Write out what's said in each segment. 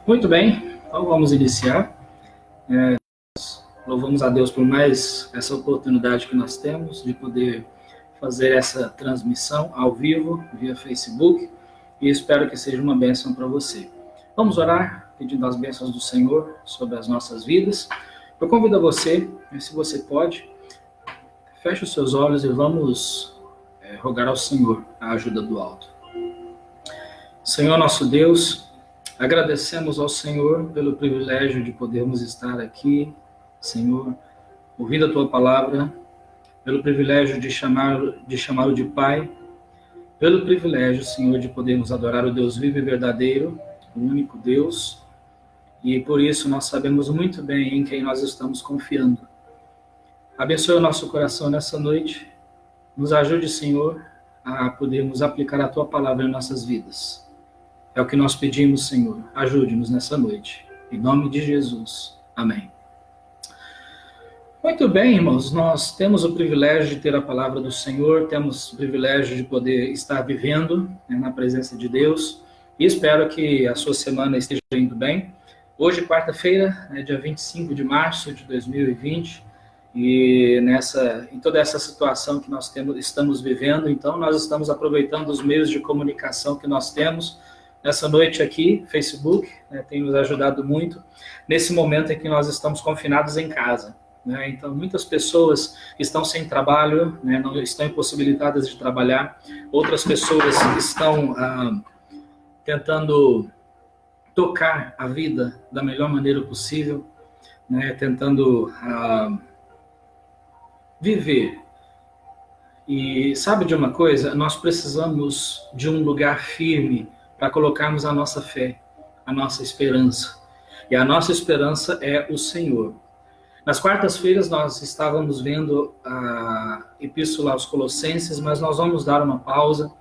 Muito bem, então vamos iniciar. Louvamos a Deus por mais essa oportunidade que nós temos de poder fazer essa transmissão ao vivo via Facebook e espero que seja uma bênção para você. Vamos orar pedindo as bênçãos do Senhor sobre as nossas vidas. Eu convido a você, se você pode, feche os seus olhos e vamos rogar ao Senhor a ajuda do alto. Senhor nosso Deus, agradecemos ao Senhor pelo privilégio de podermos estar aqui, Senhor, ouvindo a Tua palavra, pelo privilégio de chamá-lo de Pai, pelo privilégio, Senhor, de podermos adorar o Deus vivo e verdadeiro, o único Deus, e por isso nós sabemos muito bem em quem nós estamos confiando. Abençoe o nosso coração nessa noite, nos ajude, Senhor, a podermos aplicar a Tua palavra em nossas vidas. É o que nós pedimos, Senhor. Ajude-nos nessa noite. Em nome de Jesus. Amém. Muito bem, irmãos. Nós temos o privilégio de ter a palavra do Senhor, temos o privilégio de poder estar vivendo na presença de Deus e espero que a sua semana esteja indo bem. Hoje, quarta-feira, dia 25 de março de 2020, e em toda essa situação que nós estamos vivendo, então nós estamos aproveitando os meios de comunicação que nós temos. Nessa noite aqui, Facebook, tem nos ajudado muito, nesse momento em que nós estamos confinados em casa. Então, muitas pessoas estão sem trabalho, não estão impossibilitadas de trabalhar, outras pessoas estão tentando tocar a vida da melhor maneira possível, tentando viver. E sabe de uma coisa? Nós precisamos de um lugar firme para colocarmos a nossa fé, a nossa esperança. E a nossa esperança é o Senhor. Nas quartas-feiras nós estávamos vendo a Epístola aos Colossenses, mas nós vamos dar uma pausa.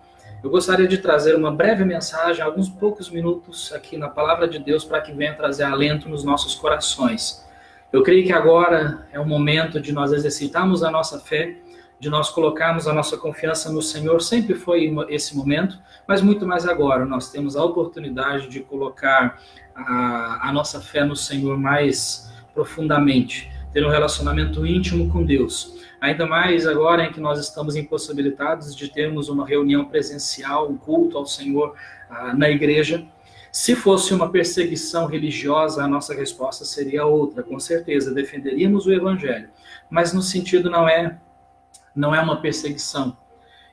Eu gostaria de trazer uma breve mensagem, alguns poucos minutos aqui na Palavra de Deus, para que venha trazer alento nos nossos corações. Eu creio que agora é o momento de nós exercitarmos a nossa fé, de nós colocarmos a nossa confiança no Senhor. Sempre foi esse momento, mas muito mais agora. Nós temos a oportunidade de colocar a nossa fé no Senhor mais profundamente, ter um relacionamento íntimo com Deus. Ainda mais agora em que nós estamos impossibilitados de termos uma reunião presencial, um culto ao Senhor na igreja. Se fosse uma perseguição religiosa, a nossa resposta seria outra, com certeza, defenderíamos o Evangelho. Mas no sentido não é uma perseguição.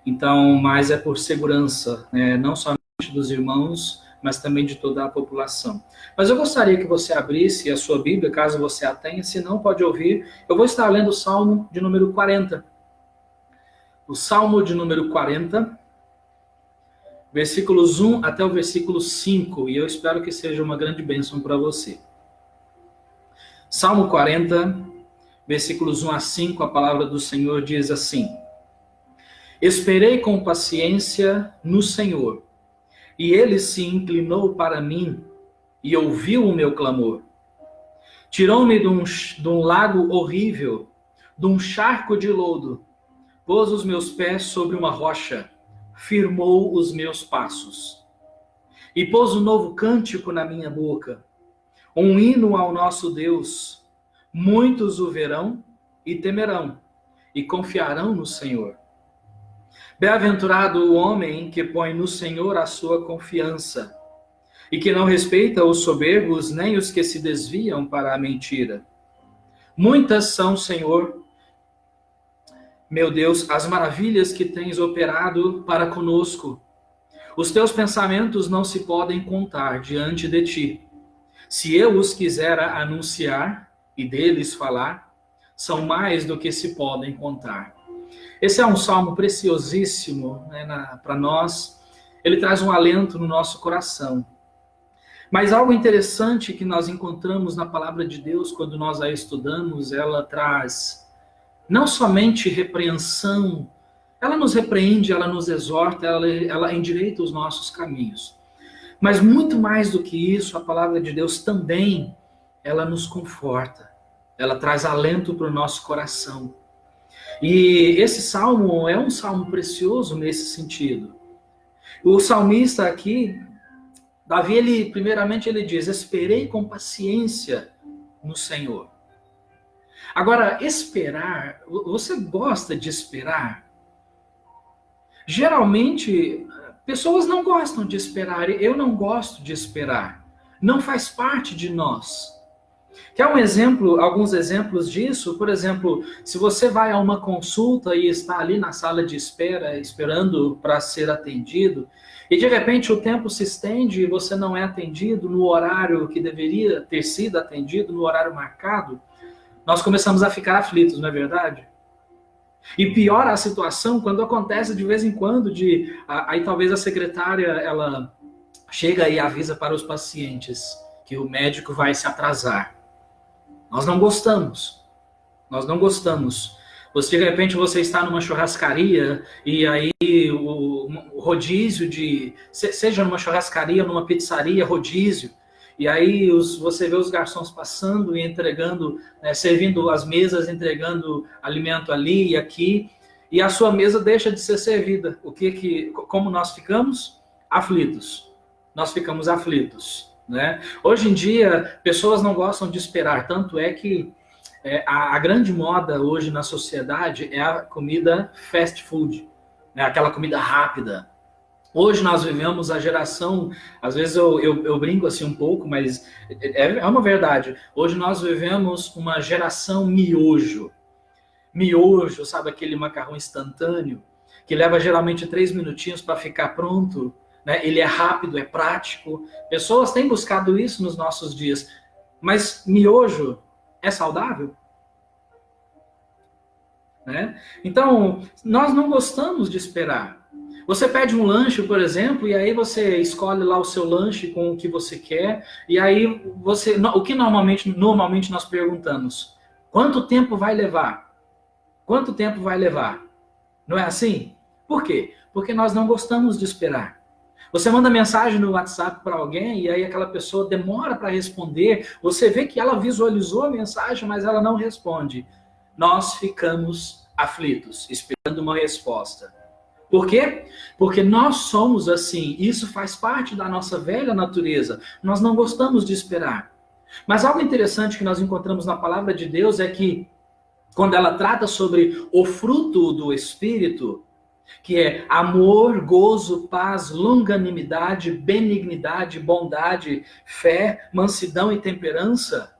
Então, mas é por segurança, não somente dos irmãos, mas também de toda a população. Mas eu gostaria que você abrisse a sua Bíblia, caso você a tenha, se não pode ouvir, eu vou estar lendo o Salmo de número 40. O Salmo de número 40, versículos 1 até o versículo 5, e eu espero que seja uma grande bênção para você. Salmo 40, versículos 1 a 5, a palavra do Senhor diz assim: Esperei com paciência no Senhor, e ele se inclinou para mim e ouviu o meu clamor. Tirou-me de um lago horrível, de um charco de lodo, pôs os meus pés sobre uma rocha, firmou os meus passos. E pôs um novo cântico na minha boca, um hino ao nosso Deus. Muitos o verão e temerão, e confiarão no Senhor. Bem-aventurado o homem que põe no Senhor a sua confiança, e que não respeita os soberbos, nem os que se desviam para a mentira. Muitas são, Senhor, meu Deus, as maravilhas que tens operado para conosco. Os teus pensamentos não se podem contar diante de ti. Se eu os quisera anunciar e deles falar, são mais do que se podem contar. Esse é um salmo preciosíssimo para nós. Ele traz um alento no nosso coração. Mas algo interessante que nós encontramos na palavra de Deus, quando nós a estudamos, ela traz não somente repreensão, ela nos repreende, ela nos exorta, ela endireita os nossos caminhos. Mas muito mais do que isso, a palavra de Deus também, ela nos conforta. Ela traz alento para o nosso coração. E esse salmo é um salmo precioso nesse sentido. O salmista aqui, Davi, primeiramente ele diz, esperei com paciência no Senhor. Agora, esperar, você gosta de esperar? Geralmente, pessoas não gostam de esperar, eu não gosto de esperar. Não faz parte de nós. Quer um exemplo, alguns exemplos disso? Por exemplo, se você vai a uma consulta e está ali na sala de espera, esperando para ser atendido, e de repente o tempo se estende e você não é atendido no horário que deveria ter sido atendido, no horário marcado, nós começamos a ficar aflitos, não é verdade? E piora a situação quando acontece de vez em quando, aí talvez a secretária, ela chega e avisa para os pacientes que o médico vai se atrasar. Nós não gostamos. Nós não gostamos. De repente você está numa churrascaria e aí o rodízio seja numa churrascaria, numa pizzaria, rodízio, e aí você vê os garçons passando e entregando, servindo as mesas, entregando alimento ali e aqui, e a sua mesa deixa de ser servida. Como nós ficamos? Aflitos. Nós ficamos aflitos. Né? Hoje em dia, pessoas não gostam de esperar, tanto é que a grande moda hoje na sociedade é a comida fast food, né? Aquela comida rápida. Hoje nós vivemos a geração, às vezes eu brinco assim um pouco, mas é uma verdade. Hoje nós vivemos uma geração miojo. Miojo, sabe aquele macarrão instantâneo, que leva geralmente 3 minutinhos para ficar pronto, né? Ele é rápido, é prático. Pessoas têm buscado isso nos nossos dias. Mas miojo é saudável? Né? Então, nós não gostamos de esperar. Você pede um lanche, por exemplo, e aí você escolhe lá o seu lanche com o que você quer, e aí o que normalmente nós perguntamos? Quanto tempo vai levar? Quanto tempo vai levar? Não é assim? Por quê? Porque nós não gostamos de esperar. Você manda mensagem no WhatsApp para alguém e aí aquela pessoa demora para responder, você vê que ela visualizou a mensagem, mas ela não responde. Nós ficamos aflitos, esperando uma resposta. Por quê? Porque nós somos assim, isso faz parte da nossa velha natureza. Nós não gostamos de esperar. Mas algo interessante que nós encontramos na palavra de Deus é que, quando ela trata sobre o fruto do Espírito, que é amor, gozo, paz, longanimidade, benignidade, bondade, fé, mansidão e temperança.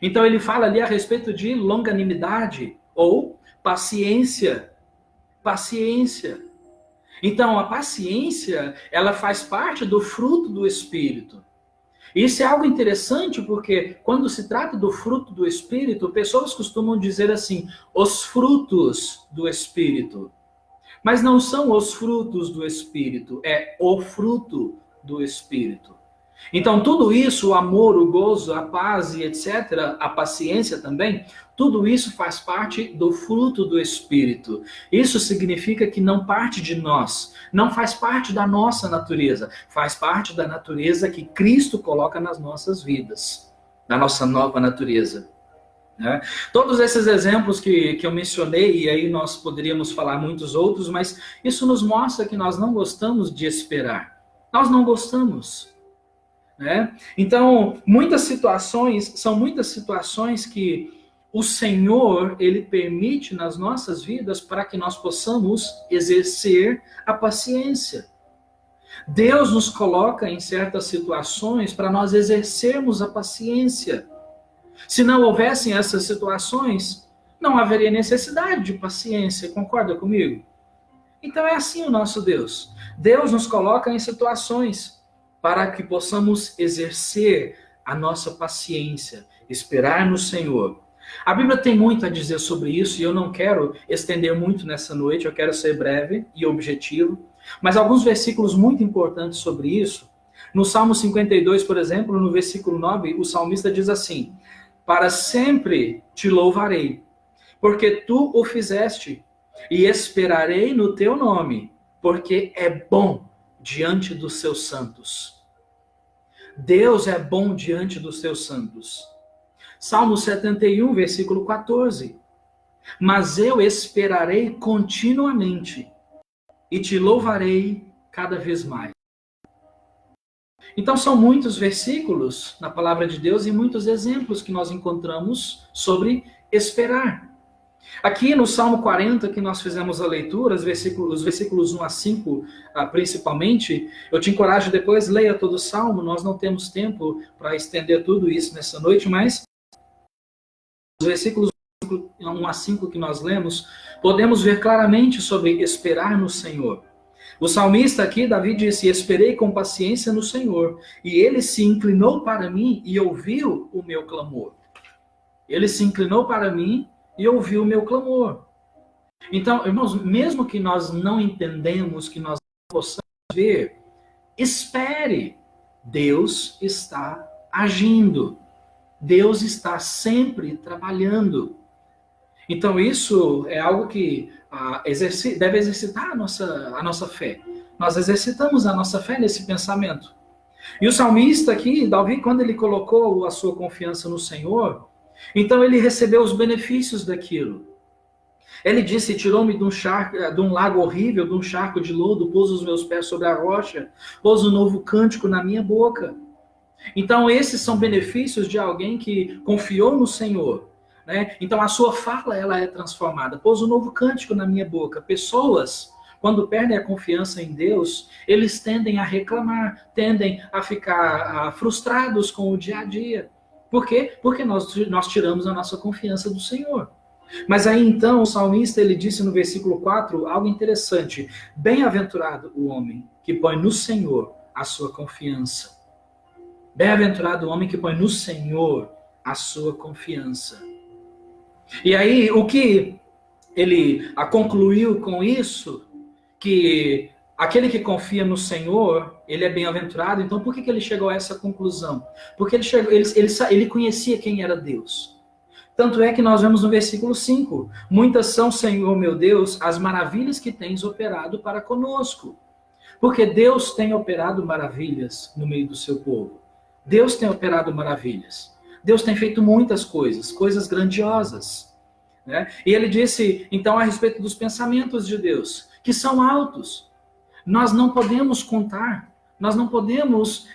Então ele fala ali a respeito de longanimidade ou paciência. Paciência. Então, a paciência, ela faz parte do fruto do Espírito. Isso é algo interessante porque, quando se trata do fruto do Espírito, pessoas costumam dizer assim, os frutos do Espírito. Mas não são os frutos do Espírito, é o fruto do Espírito. Então, tudo isso, o amor, o gozo, a paz e etc., a paciência também, tudo isso faz parte do fruto do Espírito. Isso significa que não parte de nós, não faz parte da nossa natureza, faz parte da natureza que Cristo coloca nas nossas vidas, da nossa nova natureza. Né? Todos esses exemplos que eu mencionei, e aí nós poderíamos falar muitos outros, mas isso nos mostra que nós não gostamos de esperar. Nós não gostamos. Né? Então, são muitas situações que o Senhor, Ele permite nas nossas vidas para que nós possamos exercer a paciência. Deus nos coloca em certas situações para nós exercermos a paciência. Se não houvessem essas situações, não haveria necessidade de paciência, concorda comigo? Então é assim o nosso Deus. Deus nos coloca em situações para que possamos exercer a nossa paciência, esperar no Senhor. A Bíblia tem muito a dizer sobre isso e eu não quero estender muito nessa noite, eu quero ser breve e objetivo, mas alguns versículos muito importantes sobre isso. No Salmo 52, por exemplo, no versículo 9, o salmista diz assim: para sempre te louvarei, porque tu o fizeste, e esperarei no teu nome, porque é bom diante dos seus santos. Deus é bom diante dos seus santos. Salmo 71, versículo 14. Mas eu esperarei continuamente, e te louvarei cada vez mais. Então são muitos versículos na palavra de Deus e muitos exemplos que nós encontramos sobre esperar. Aqui no Salmo 40, que nós fizemos a leitura, os versículos 1 a 5, principalmente, eu te encorajo depois, leia todo o Salmo, nós não temos tempo para estender tudo isso nessa noite, mas os versículos 1 a 5 que nós lemos, podemos ver claramente sobre esperar no Senhor. O salmista aqui, Davi disse, esperei com paciência no Senhor, e ele se inclinou para mim e ouviu o meu clamor. Ele se inclinou para mim e ouviu o meu clamor. Então, irmãos, mesmo que nós não entendemos, que nós não possamos ver, espere. Deus está agindo. Deus está sempre trabalhando. Então, isso é algo que deve exercitar a nossa fé. Nós exercitamos a nossa fé nesse pensamento. E o salmista aqui, Davi, quando ele colocou a sua confiança no Senhor, então ele recebeu os benefícios daquilo. Ele disse, tirou-me de um lago horrível, de um charco de lodo, pôs os meus pés sobre a rocha, pôs um novo cântico na minha boca. Então esses são benefícios de alguém que confiou no Senhor. Né? Então a sua fala ela é transformada. Pôs um novo cântico na minha boca. Pessoas, quando perdem a confiança em Deus, eles tendem a reclamar, tendem a ficar frustrados com o dia a dia. Por quê? Porque nós tiramos a nossa confiança do Senhor. Mas aí então o salmista ele disse no versículo 4 algo interessante. Bem-aventurado o homem que põe no Senhor a sua confiança. Bem-aventurado o homem que põe no Senhor a sua confiança. E aí, o que ele concluiu com isso, que aquele que confia no Senhor, ele é bem-aventurado. Então, por que ele chegou a essa conclusão? Porque ele conhecia quem era Deus. Tanto é que nós vemos no versículo 5, muitas são, Senhor meu Deus, as maravilhas que tens operado para conosco. Porque Deus tem operado maravilhas no meio do seu povo. Deus tem operado maravilhas. Deus tem feito muitas coisas grandiosas. Né? E ele disse, então, a respeito dos pensamentos de Deus, que são altos. Nós não podemos contar, nós não podemos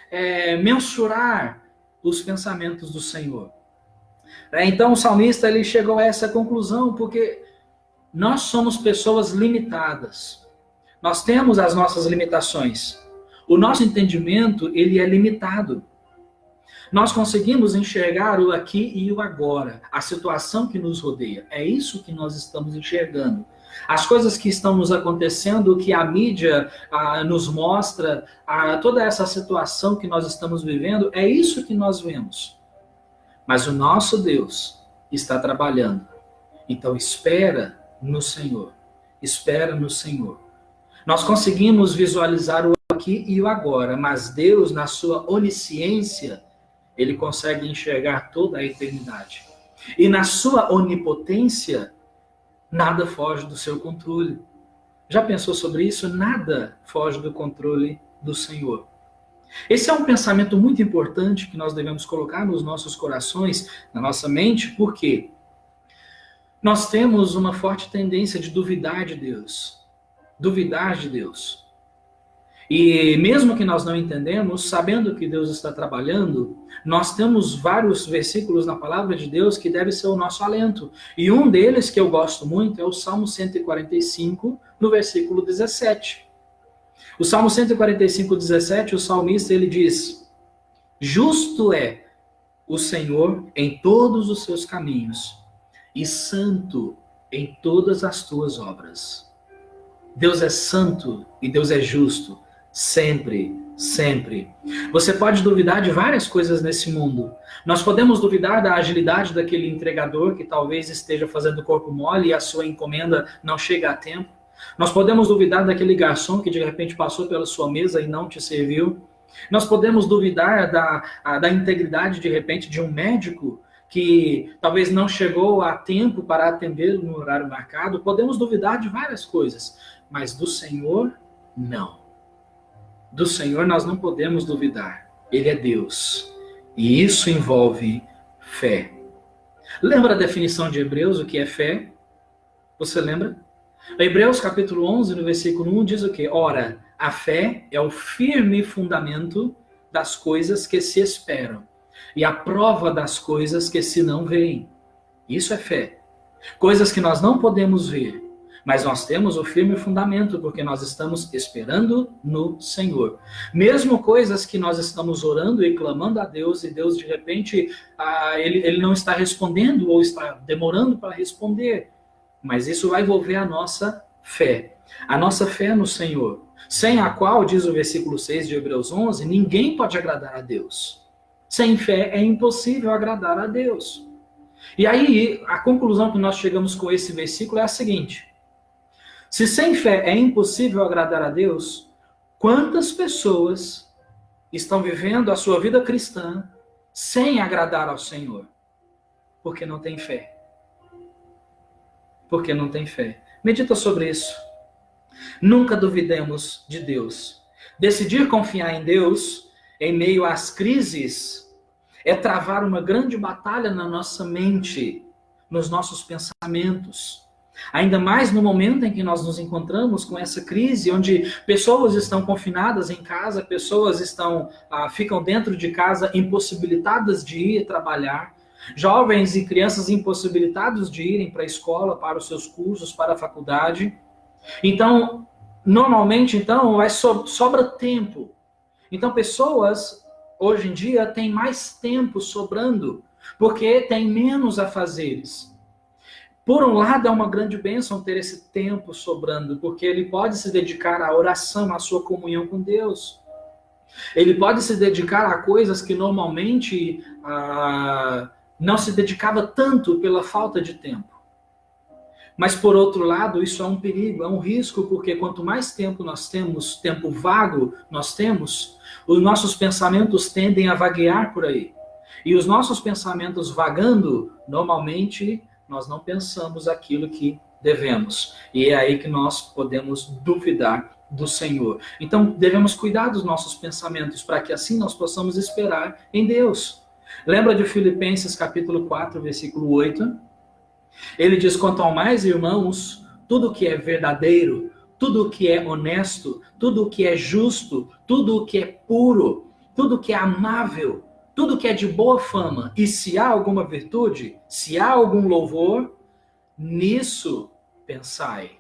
mensurar os pensamentos do Senhor. Então, o salmista ele chegou a essa conclusão, porque nós somos pessoas limitadas. Nós temos as nossas limitações. O nosso entendimento, ele é limitado. Nós conseguimos enxergar o aqui e o agora, a situação que nos rodeia. É isso que nós estamos enxergando. As coisas que estão nos acontecendo, que a mídia nos mostra, toda essa situação que nós estamos vivendo, é isso que nós vemos. Mas o nosso Deus está trabalhando. Então espera no Senhor. Espera no Senhor. Nós conseguimos visualizar o aqui e o agora, mas Deus, na sua onisciência, ele consegue enxergar toda a eternidade. E na sua onipotência, nada foge do seu controle. Já pensou sobre isso? Nada foge do controle do Senhor. Esse é um pensamento muito importante que nós devemos colocar nos nossos corações, na nossa mente, porque nós temos uma forte tendência de duvidar de Deus. Duvidar de Deus. E mesmo que nós não entendemos, sabendo que Deus está trabalhando, nós temos vários versículos na palavra de Deus que deve ser o nosso alento. E um deles, que eu gosto muito, é o Salmo 145, no versículo 17. O Salmo 145, 17, o salmista ele diz, justo é o Senhor em todos os seus caminhos e santo em todas as tuas obras. Deus é santo e Deus é justo. Sempre, sempre. Você pode duvidar de várias coisas nesse mundo. Nós podemos duvidar da agilidade daquele entregador que talvez esteja fazendo corpo mole e a sua encomenda não chega a tempo. Nós podemos duvidar daquele garçom que de repente passou pela sua mesa e não te serviu. Nós podemos duvidar da integridade de repente de um médico que talvez não chegou a tempo para atender no horário marcado. Podemos duvidar de várias coisas, mas do Senhor, não. Do Senhor nós não podemos duvidar. Ele é Deus. E isso envolve fé. Lembra a definição de Hebreus, o que é fé? Você lembra? Hebreus capítulo 11, no versículo 1, diz o quê? Ora, a fé é o firme fundamento das coisas que se esperam e a prova das coisas que se não veem. Isso é fé. Coisas que nós não podemos ver, mas nós temos o firme fundamento, porque nós estamos esperando no Senhor. Mesmo coisas que nós estamos orando e clamando a Deus, e Deus de repente, ele não está respondendo ou está demorando para responder. Mas isso vai envolver a nossa fé. A nossa fé no Senhor, sem a qual, diz o versículo 6 de Hebreus 11, ninguém pode agradar a Deus. Sem fé é impossível agradar a Deus. E aí, a conclusão que nós chegamos com esse versículo é a seguinte: se sem fé é impossível agradar a Deus, quantas pessoas estão vivendo a sua vida cristã sem agradar ao Senhor? Porque não tem fé. Porque não tem fé. Medita sobre isso. Nunca duvidemos de Deus. Decidir confiar em Deus em meio às crises é travar uma grande batalha na nossa mente, nos nossos pensamentos. Ainda mais no momento em que nós nos encontramos com essa crise, onde pessoas estão confinadas em casa, pessoas ficam dentro de casa impossibilitadas de ir trabalhar, jovens e crianças impossibilitados de irem para a escola, para os seus cursos, para a faculdade. Então, normalmente, sobra tempo. Então, pessoas, hoje em dia, têm mais tempo sobrando, porque têm menos afazeres. Por um lado, é uma grande bênção ter esse tempo sobrando, porque ele pode se dedicar à oração, à sua comunhão com Deus. Ele pode se dedicar a coisas que normalmente não se dedicava tanto pela falta de tempo. Mas, por outro lado, isso é um perigo, é um risco, porque quanto mais tempo nós temos, tempo vago nós temos, os nossos pensamentos tendem a vaguear por aí. E os nossos pensamentos vagando, normalmente, nós não pensamos aquilo que devemos. E é aí que nós podemos duvidar do Senhor. Então, devemos cuidar dos nossos pensamentos, para que assim nós possamos esperar em Deus. Lembra de Filipenses capítulo 4, versículo 8? Ele diz: quanto ao mais, irmãos, tudo que é verdadeiro, tudo que é honesto, tudo que é justo, tudo que é puro, tudo que é amável, tudo que é de boa fama, e se há alguma virtude, se há algum louvor, nisso pensai.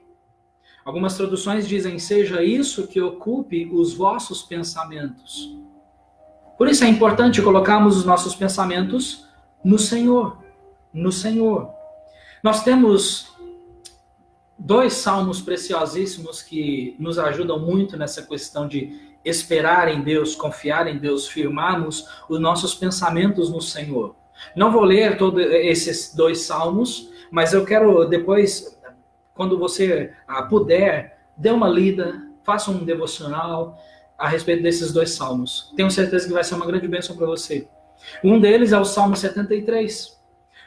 Algumas traduções dizem: seja isso que ocupe os vossos pensamentos. Por isso é importante colocarmos os nossos pensamentos no Senhor. No Senhor. Nós temos 2 salmos preciosíssimos que nos ajudam muito nessa questão de esperar em Deus, confiar em Deus, firmarmos os nossos pensamentos no Senhor. Não vou ler todos esses 2 salmos, mas eu quero depois, quando você puder, dê uma lida, faça um devocional a respeito desses 2 salmos. Tenho certeza que vai ser uma grande bênção para você. Um deles é o Salmo 73.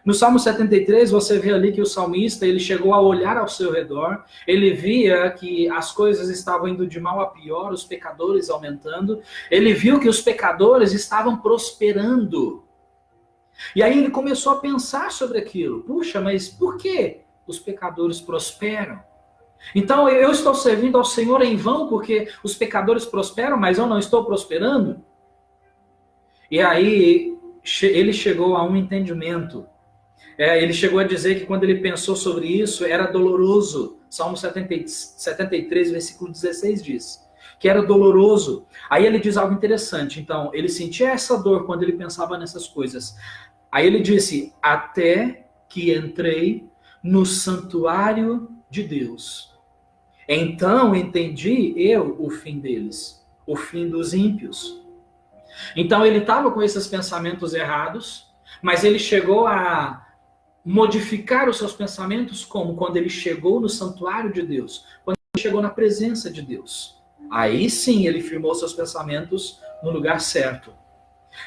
No Salmo 73, você vê ali que o salmista, ele chegou a olhar ao seu redor, ele via que as coisas estavam indo de mal a pior, os pecadores aumentando, ele viu que os pecadores estavam prosperando. E aí ele começou a pensar sobre aquilo. Puxa, mas por que os pecadores prosperam? Então eu estou servindo ao Senhor em vão porque os pecadores prosperam, mas eu não estou prosperando? E aí ele chegou a um entendimento. Ele chegou a dizer que quando ele pensou sobre isso, era doloroso. Salmo 73, versículo 16 diz que era doloroso. Aí ele diz algo interessante. Então, ele sentia essa dor quando ele pensava nessas coisas. Aí ele disse: até que entrei no santuário de Deus. Então entendi eu o fim deles, o fim dos ímpios. Então ele estava com esses pensamentos errados, mas ele chegou a modificar os seus pensamentos como? Quando ele chegou no santuário de Deus, quando ele chegou na presença de Deus. Aí sim ele firmou seus pensamentos no lugar certo.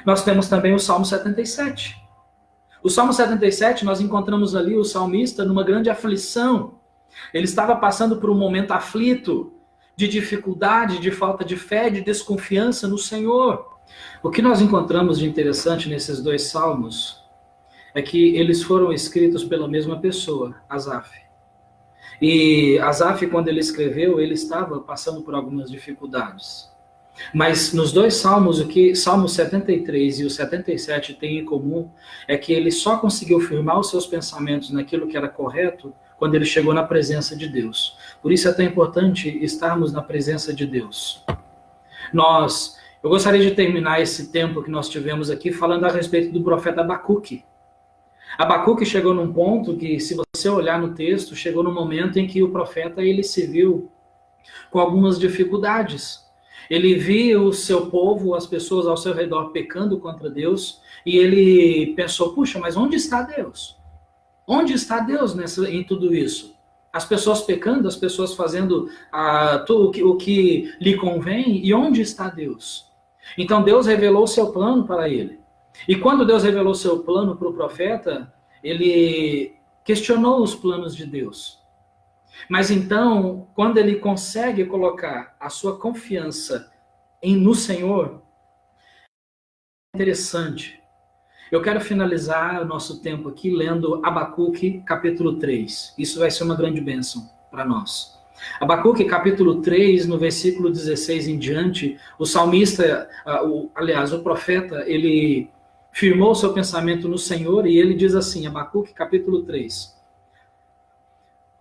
Nós temos também o Salmo 77. O Salmo 77, nós encontramos ali o salmista numa grande aflição. Ele estava passando por um momento aflito, de dificuldade, de falta de fé, de desconfiança no Senhor. O que nós encontramos de interessante nesses 2 salmos é que eles foram escritos pela mesma pessoa, Asaf. E Asaf, quando ele escreveu, ele estava passando por algumas dificuldades. Mas nos dois salmos, o que Salmo 73 e o 77 têm em comum é que ele só conseguiu firmar os seus pensamentos naquilo que era correto quando ele chegou na presença de Deus. Por isso é tão importante estarmos na presença de Deus. Eu gostaria de terminar esse tempo que nós tivemos aqui falando a respeito do profeta Abacuque. Abacuque chegou num ponto que, se você olhar no texto, chegou num momento em que o profeta ele se viu com algumas dificuldades. Ele via o seu povo, as pessoas ao seu redor pecando contra Deus, e ele pensou, puxa, mas onde está Deus? Onde está Deus em tudo isso? As pessoas pecando, as pessoas fazendo o que lhe convém, e onde está Deus? Então Deus revelou o seu plano para ele. E quando Deus revelou seu plano para o profeta, ele questionou os planos de Deus. Mas então, quando ele consegue colocar a sua confiança no Senhor, é interessante. Eu quero finalizar o nosso tempo aqui lendo Abacuque, capítulo 3. Isso vai ser uma grande bênção para nós. Abacuque, capítulo 3, no versículo 16 em diante, o salmista, o profeta, ele firmou seu pensamento no Senhor e ele diz assim, Abacuque, capítulo 3.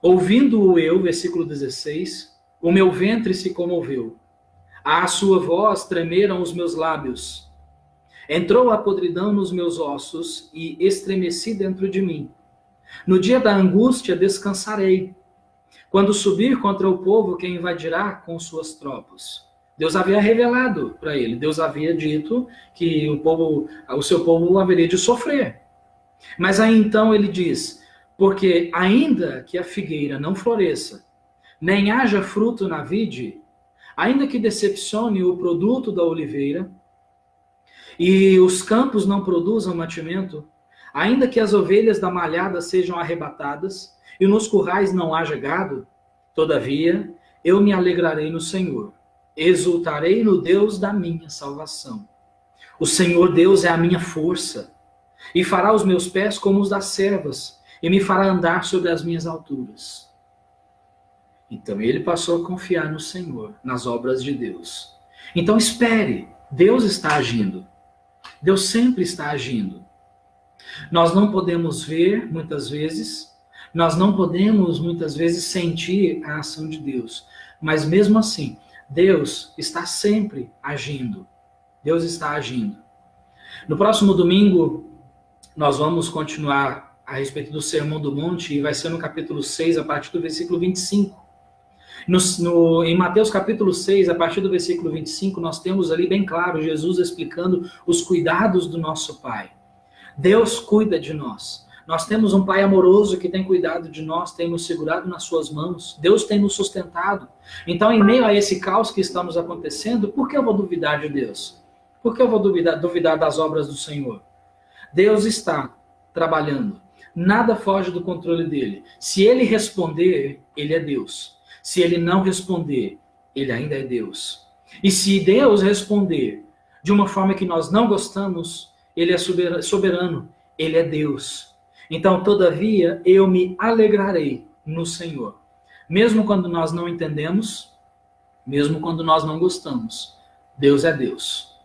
Ouvindo-o eu, versículo 16, o meu ventre se comoveu. À sua voz tremeram os meus lábios. Entrou a podridão nos meus ossos e estremeci dentro de mim. No dia da angústia descansarei, quando subir contra o povo que invadirá com suas tropas. Deus havia revelado para ele, Deus havia dito que o seu povo haveria de sofrer. Mas aí então ele diz, porque ainda que a figueira não floresça, nem haja fruto na vide, ainda que decepcione o produto da oliveira, e os campos não produzam mantimento, ainda que as ovelhas da malhada sejam arrebatadas, e nos currais não haja gado, todavia eu me alegrarei no Senhor, exultarei no Deus da minha salvação. O Senhor Deus é a minha força, e fará os meus pés como os das servas, e me fará andar sobre as minhas alturas. Então ele passou a confiar no Senhor, nas obras de Deus. Então espere, Deus está agindo. Deus sempre está agindo. Nós não podemos ver, muitas vezes, nós não podemos, muitas vezes, sentir a ação de Deus. Mas mesmo assim, Deus está sempre agindo. Deus está agindo. No próximo domingo, nós vamos continuar a respeito do Sermão do Monte, e vai ser no capítulo 6, a partir do versículo 25. Em Mateus capítulo 6, a partir do versículo 25, nós temos ali bem claro Jesus explicando os cuidados do nosso Pai. Deus cuida de nós. Nós temos um Pai amoroso que tem cuidado de nós, tem nos segurado nas suas mãos. Deus tem nos sustentado. Então, em meio a esse caos que estamos acontecendo, por que eu vou duvidar de Deus? Por que eu vou duvidar das obras do Senhor? Deus está trabalhando. Nada foge do controle dele. Se ele responder, ele é Deus. Se ele não responder, ele ainda é Deus. E se Deus responder de uma forma que nós não gostamos, ele é soberano, ele é Deus. Então, todavia, eu me alegrarei no Senhor. Mesmo quando nós não entendemos, mesmo quando nós não gostamos, Deus é Deus.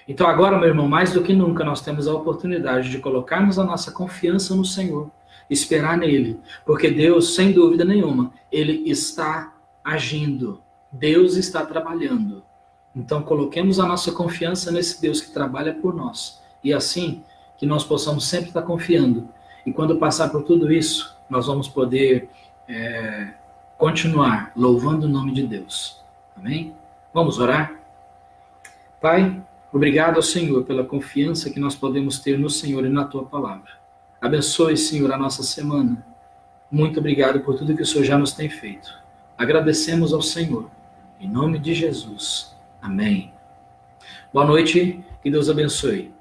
Então agora, meu irmão, mais do que nunca, nós temos a oportunidade de colocarmos a nossa confiança no Senhor, esperar nele, porque Deus, sem dúvida nenhuma, ele está agindo, Deus está trabalhando. Então coloquemos a nossa confiança nesse Deus que trabalha por nós, e assim que nós possamos sempre estar confiando, e quando passar por tudo isso, nós vamos poder continuar louvando o nome de Deus. Amém? Vamos orar? Pai, obrigado ao Senhor pela confiança que nós podemos ter no Senhor e na Tua Palavra. Abençoe, Senhor, a nossa semana. Muito obrigado por tudo que o Senhor já nos tem feito. Agradecemos ao Senhor. Em nome de Jesus. Amém. Boa noite, que Deus abençoe.